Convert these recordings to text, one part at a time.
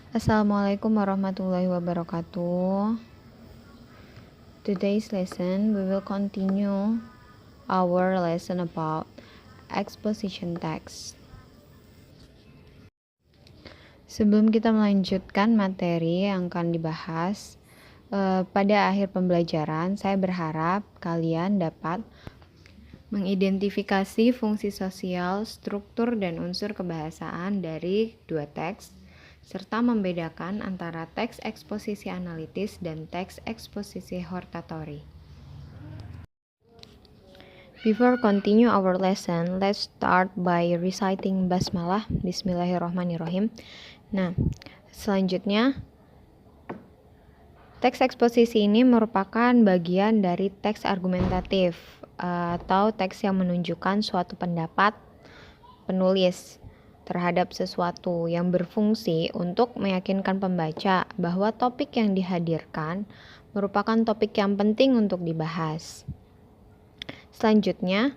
Assalamualaikum warahmatullahi wabarakatuh. Today's lesson we will continue our lesson about exposition text. Sebelum kita melanjutkan materi yang akan dibahas, pada akhir pembelajaran saya berharap kalian dapat mengidentifikasi fungsi sosial, struktur, dan unsur kebahasaan dari dua teks, serta membedakan antara teks eksposisi analitis dan teks eksposisi hortatory. Before continue our lesson, let's start by reciting basmalah. Bismillahirrahmanirrahim. Nah, selanjutnya teks eksposisi ini merupakan bagian dari teks argumentatif atau teks yang menunjukkan suatu pendapat penulis terhadap sesuatu yang berfungsi untuk meyakinkan pembaca bahwa topik yang dihadirkan merupakan topik yang penting untuk dibahas. Selanjutnya,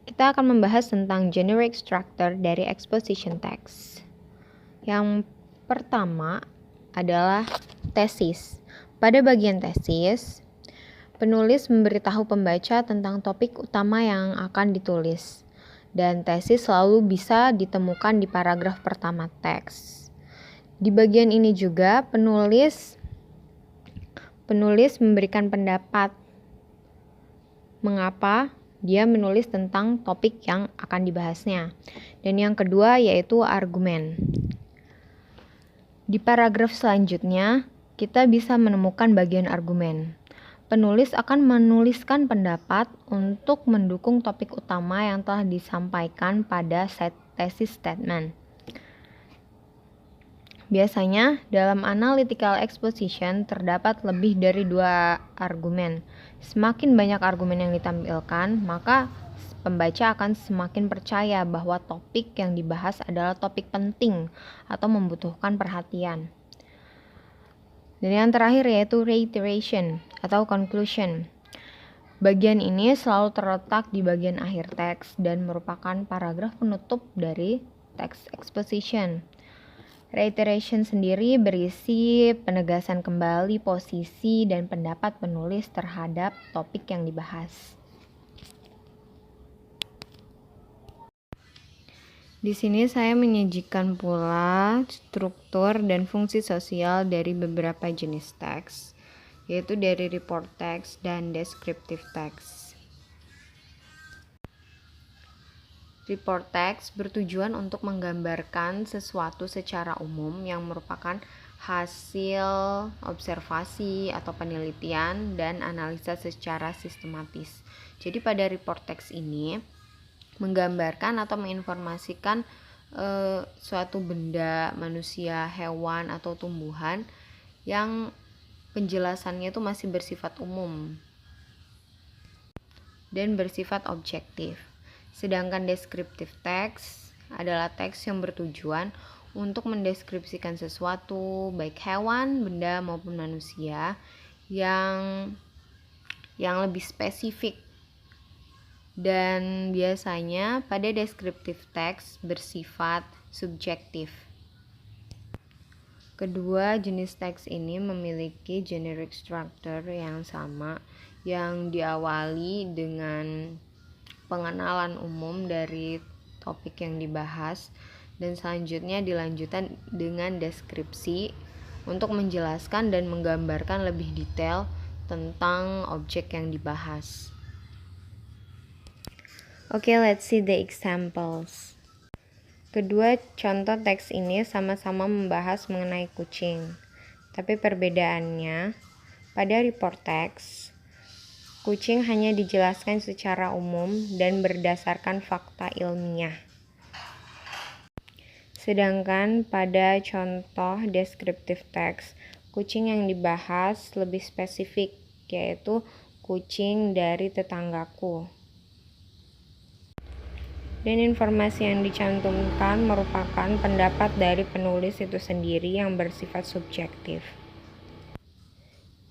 kita akan membahas tentang generic structure dari exposition text. Yang pertama adalah tesis. Pada bagian tesis, penulis memberitahu pembaca tentang topik utama yang akan ditulis, dan tesis selalu bisa ditemukan di paragraf pertama teks. Di bagian ini juga penulis memberikan pendapat mengapa dia menulis tentang topik yang akan dibahasnya. Dan yang kedua yaitu argumen. Di paragraf selanjutnya, kita bisa menemukan bagian argumen. Penulis akan menuliskan pendapat untuk mendukung topik utama yang telah disampaikan pada tesis statement. Biasanya, dalam analytical exposition terdapat lebih dari 2 argumen. Semakin banyak argumen yang ditampilkan, maka pembaca akan semakin percaya bahwa topik yang dibahas adalah topik penting atau membutuhkan perhatian. Dan yang terakhir yaitu reiteration atau conclusion. Bagian ini selalu terletak di bagian akhir teks dan merupakan paragraf penutup dari teks exposition. Reiteration sendiri berisi penegasan kembali posisi dan pendapat penulis terhadap topik yang dibahas. Di sini saya menyajikan pula struktur dan fungsi sosial dari beberapa jenis teks, yaitu dari report text dan descriptive text. Report text bertujuan untuk menggambarkan sesuatu secara umum yang merupakan hasil observasi atau penelitian dan analisa secara sistematis. Jadi pada report text ini menggambarkan atau menginformasikan suatu benda, manusia, hewan, atau tumbuhan yang penjelasannya itu masih bersifat umum dan bersifat objektif. Sedangkan descriptive text adalah teks yang bertujuan untuk mendeskripsikan sesuatu, baik hewan, benda, maupun manusia yang lebih spesifik. Dan biasanya pada descriptive text bersifat subjektif. Kedua jenis teks ini memiliki generic structure yang sama, yang diawali dengan pengenalan umum dari topik yang dibahas dan selanjutnya dilanjutkan dengan deskripsi untuk menjelaskan dan menggambarkan lebih detail tentang objek yang dibahas. Okay, let's see the examples. Kedua contoh teks ini sama-sama membahas mengenai kucing. Tapi perbedaannya, pada report text, kucing hanya dijelaskan secara umum dan berdasarkan fakta ilmiah. Sedangkan pada contoh descriptive text, kucing yang dibahas lebih spesifik, yaitu kucing dari tetanggaku. Dan informasi yang dicantumkan merupakan pendapat dari penulis itu sendiri yang bersifat subjektif.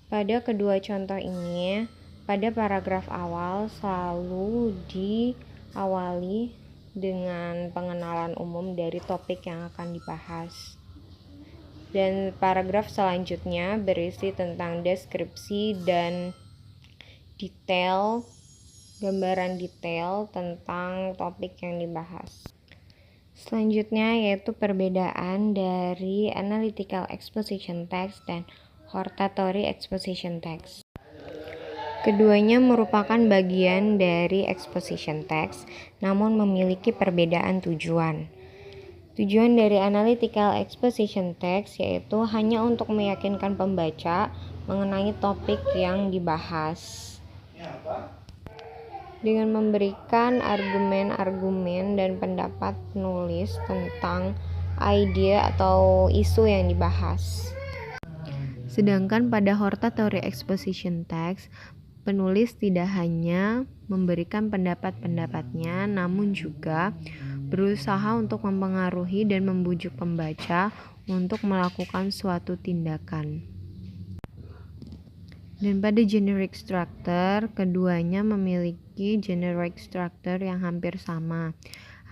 Pada kedua contoh ini, pada paragraf awal selalu diawali dengan pengenalan umum dari topik yang akan dibahas. Dan paragraf selanjutnya berisi tentang deskripsi dan detail, gambaran detail tentang topik yang dibahas. Selanjutnya yaitu perbedaan dari analytical exposition text dan hortatory exposition text. Keduanya merupakan bagian dari exposition text, namun memiliki perbedaan tujuan. Tujuan dari analytical exposition text yaitu hanya untuk meyakinkan pembaca mengenai topik yang dibahas, dengan memberikan argumen-argumen dan pendapat penulis tentang ide atau isu yang dibahas. Sedangkan pada hortatory exposition text, penulis tidak hanya memberikan pendapat-pendapatnya, namun juga berusaha untuk mempengaruhi dan membujuk pembaca untuk melakukan suatu tindakan. Dan pada generic structure, keduanya memiliki generic structure yang hampir sama.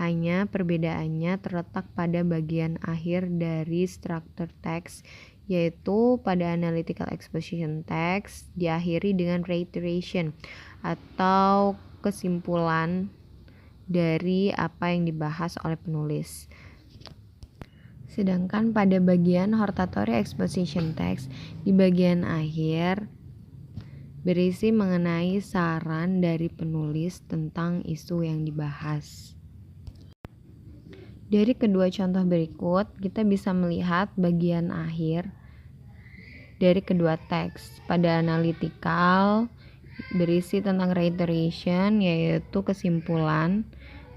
Hanya perbedaannya terletak pada bagian akhir dari structure text, yaitu pada analytical exposition text diakhiri dengan reiteration atau kesimpulan dari apa yang dibahas oleh penulis. Sedangkan pada bagian hortatory exposition text di bagian akhir berisi mengenai saran dari penulis tentang isu yang dibahas. Dari kedua contoh berikut, kita bisa melihat bagian akhir dari kedua teks. Pada analytical berisi tentang reiteration, yaitu kesimpulan,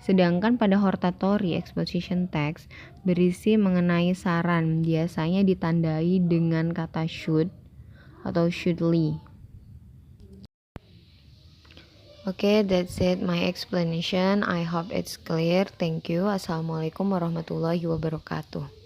sedangkan pada hortatory exposition text berisi mengenai saran, biasanya ditandai dengan kata should atau shouldly. Okay, that's it my explanation. I hope it's clear. Thank you. Assalamualaikum warahmatullahi wabarakatuh.